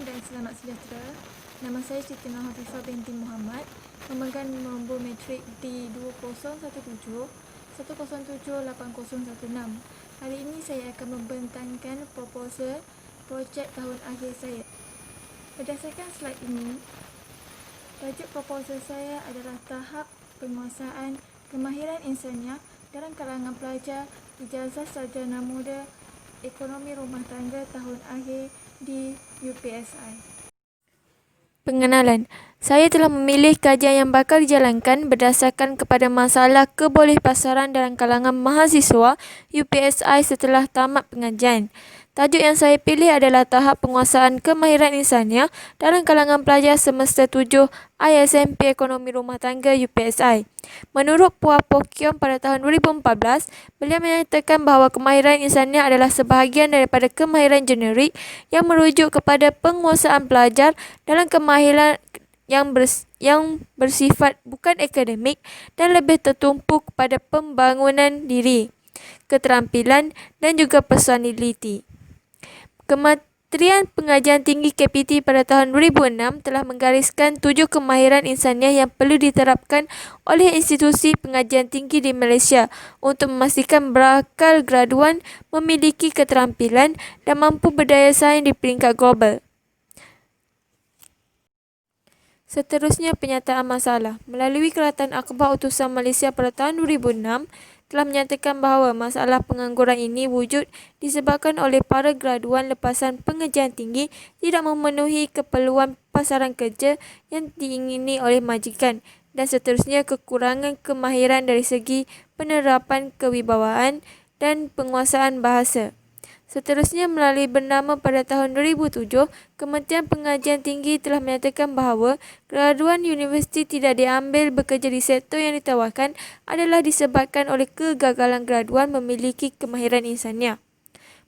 dan selamat sejahtera. Nama saya Siti Nurhafifah binti Muhammad, memegang nombor matrik D2017 1078016. Hari ini saya akan membentangkan proposal projek tahun akhir saya. Berdasarkan slide ini, tajuk proposal saya adalah tahap penguasaan kemahiran insaniah dalam kalangan pelajar ijazah sarjana muda ekonomi rumah tangga tahun akhir di UPSI. Pengenalan. Saya telah memilih kajian yang bakal dijalankan berdasarkan kepada masalah kebolehpasaran dalam kalangan mahasiswa UPSI setelah tamat pengajian. Tajuk yang saya pilih adalah tahap penguasaan kemahiran insaniah dalam kalangan pelajar semester 7 ISMP Ekonomi Rumah Tangga UPSI. Menurut Puan Pokion pada tahun 2014, beliau menyatakan bahawa kemahiran insaniah adalah sebahagian daripada kemahiran generik yang merujuk kepada penguasaan pelajar dalam kemahiran yang bersifat bukan akademik dan lebih tertumpu kepada pembangunan diri, keterampilan dan juga personaliti. Kementerian Pengajian Tinggi KPT pada tahun 2006 telah menggariskan 7 kemahiran insaniah yang perlu diterapkan oleh institusi pengajian tinggi di Malaysia untuk memastikan bakal graduan memiliki keterampilan dan mampu berdaya saing di peringkat global. Seterusnya, penyataan masalah. Melalui Kerajaan Akhbar Utusan Malaysia pada tahun 2006 telah menyatakan bahawa masalah pengangguran ini wujud disebabkan oleh para graduan lepasan pengajian tinggi tidak memenuhi keperluan pasaran kerja yang diingini oleh majikan, dan seterusnya kekurangan kemahiran dari segi penerapan kewibawaan dan penguasaan bahasa. Seterusnya, melalui bernama pada tahun 2007, Kementerian Pengajian Tinggi telah menyatakan bahawa graduan universiti tidak diambil bekerja di sektor yang ditawarkan adalah disebabkan oleh kegagalan graduan memiliki kemahiran insaniah.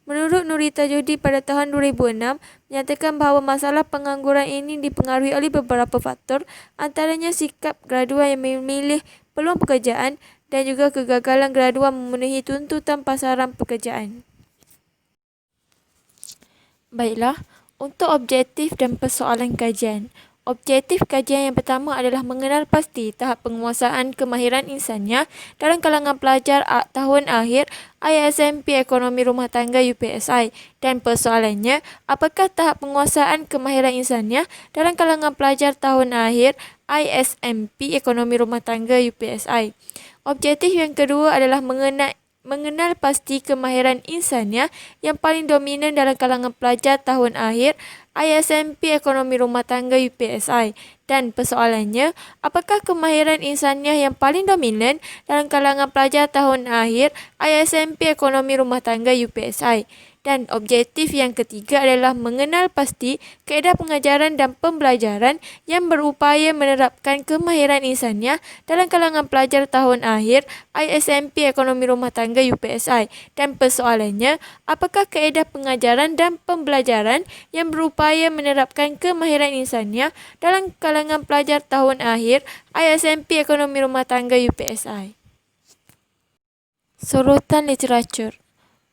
Menurut Nurita Jodi pada tahun 2006, menyatakan bahawa masalah pengangguran ini dipengaruhi oleh beberapa faktor, antaranya sikap graduan yang memilih peluang pekerjaan dan juga kegagalan graduan memenuhi tuntutan pasaran pekerjaan. Baiklah, untuk objektif dan persoalan kajian. Objektif kajian yang pertama adalah mengenal pasti tahap penguasaan kemahiran insaniah dalam kalangan pelajar tahun akhir ISMP Ekonomi Rumah Tangga UPSI, dan persoalannya, apakah tahap penguasaan kemahiran insaniah dalam kalangan pelajar tahun akhir ISMP Ekonomi Rumah Tangga UPSI. Objektif yang kedua adalah mengenal pasti kemahiran insaniah yang paling dominan dalam kalangan pelajar tahun akhir ISMP Ekonomi Rumah Tangga UPSI, dan persoalannya, apakah kemahiran insaniah yang paling dominan dalam kalangan pelajar tahun akhir ISMP Ekonomi Rumah Tangga UPSI. Dan objektif yang ketiga adalah mengenal pasti kaedah pengajaran dan pembelajaran yang berupaya menerapkan kemahiran insaniah dalam kalangan pelajar tahun akhir ISMP Ekonomi Rumah Tangga UPSI. Dan persoalannya, apakah kaedah pengajaran dan pembelajaran yang berupaya menerapkan kemahiran insaniah dalam kalangan pelajar tahun akhir ISMP Ekonomi Rumah Tangga UPSI. Sorotan literatur.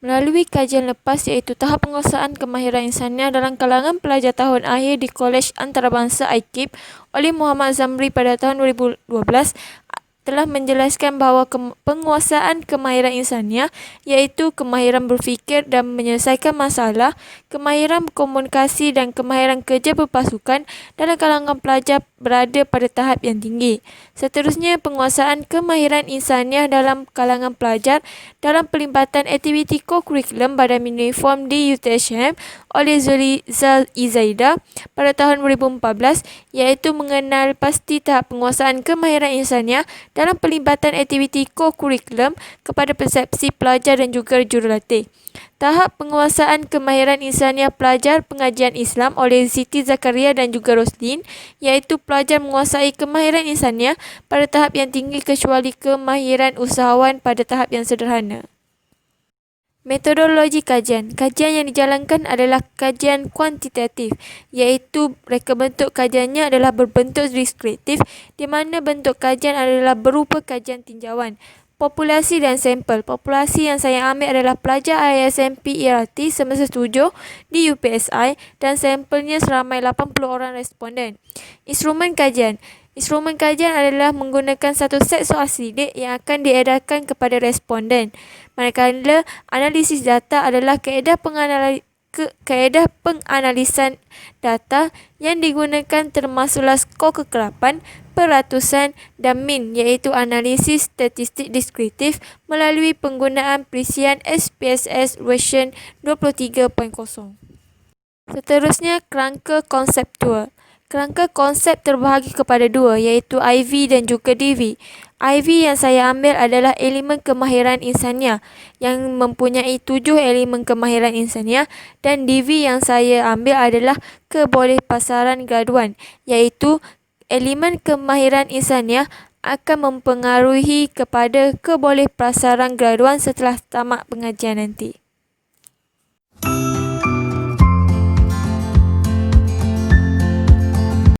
Melalui kajian lepas iaitu tahap penguasaan kemahiran insaniah dalam kalangan pelajar tahun akhir di Kolej Antarabangsa IKIP oleh Muhammad Zamri pada tahun 2012 telah menjelaskan bahawa penguasaan kemahiran insaniah iaitu kemahiran berfikir dan menyelesaikan masalah, kemahiran komunikasi dan kemahiran kerja berpasukan dalam kalangan pelajar berada pada tahap yang tinggi. Seterusnya, penguasaan kemahiran insaniah dalam kalangan pelajar dalam pelibatan aktiviti co-curriculum Badan Uniform di UTHM oleh Zulizal Izaida pada tahun 2014 iaitu mengenal pasti tahap penguasaan kemahiran insaniah dalam pelibatan aktiviti co-curriculum kepada persepsi pelajar dan juga jurulatih. Tahap penguasaan kemahiran insaniah pelajar pengajian Islam oleh Siti Zakaria dan juga Roslin iaitu pelajar menguasai kemahiran insaniah pada tahap yang tinggi kecuali kemahiran usahawan pada tahap yang sederhana. Metodologi kajian. Kajian yang dijalankan adalah kajian kuantitatif, iaitu reka bentuk kajiannya adalah berbentuk deskriptif di mana bentuk kajian adalah berupa kajian tinjauan. Populasi dan sampel. Populasi yang saya ambil adalah pelajar ISMP ERT semester 7 di UPSI dan sampelnya seramai 80 orang responden. Instrumen kajian. Instrumen kajian adalah menggunakan satu set soal sidik yang akan diedarkan kepada responden. Manakala analisis data adalah kaedah penganalisan data yang digunakan termasuklah skor kekerapan, peratusan dan min, iaitu analisis statistik deskriptif melalui penggunaan perisian SPSS version 23.0. Seterusnya, kerangka konseptual. Kerangka konsep terbahagi kepada dua, iaitu IV dan juga DV. IV yang saya ambil adalah elemen kemahiran insania yang mempunyai 7 elemen kemahiran insania, dan DV yang saya ambil adalah kebolehpasaran graduan, iaitu elemen kemahiran insania akan mempengaruhi kepada kebolehpasaran graduan setelah tamat pengajian nanti.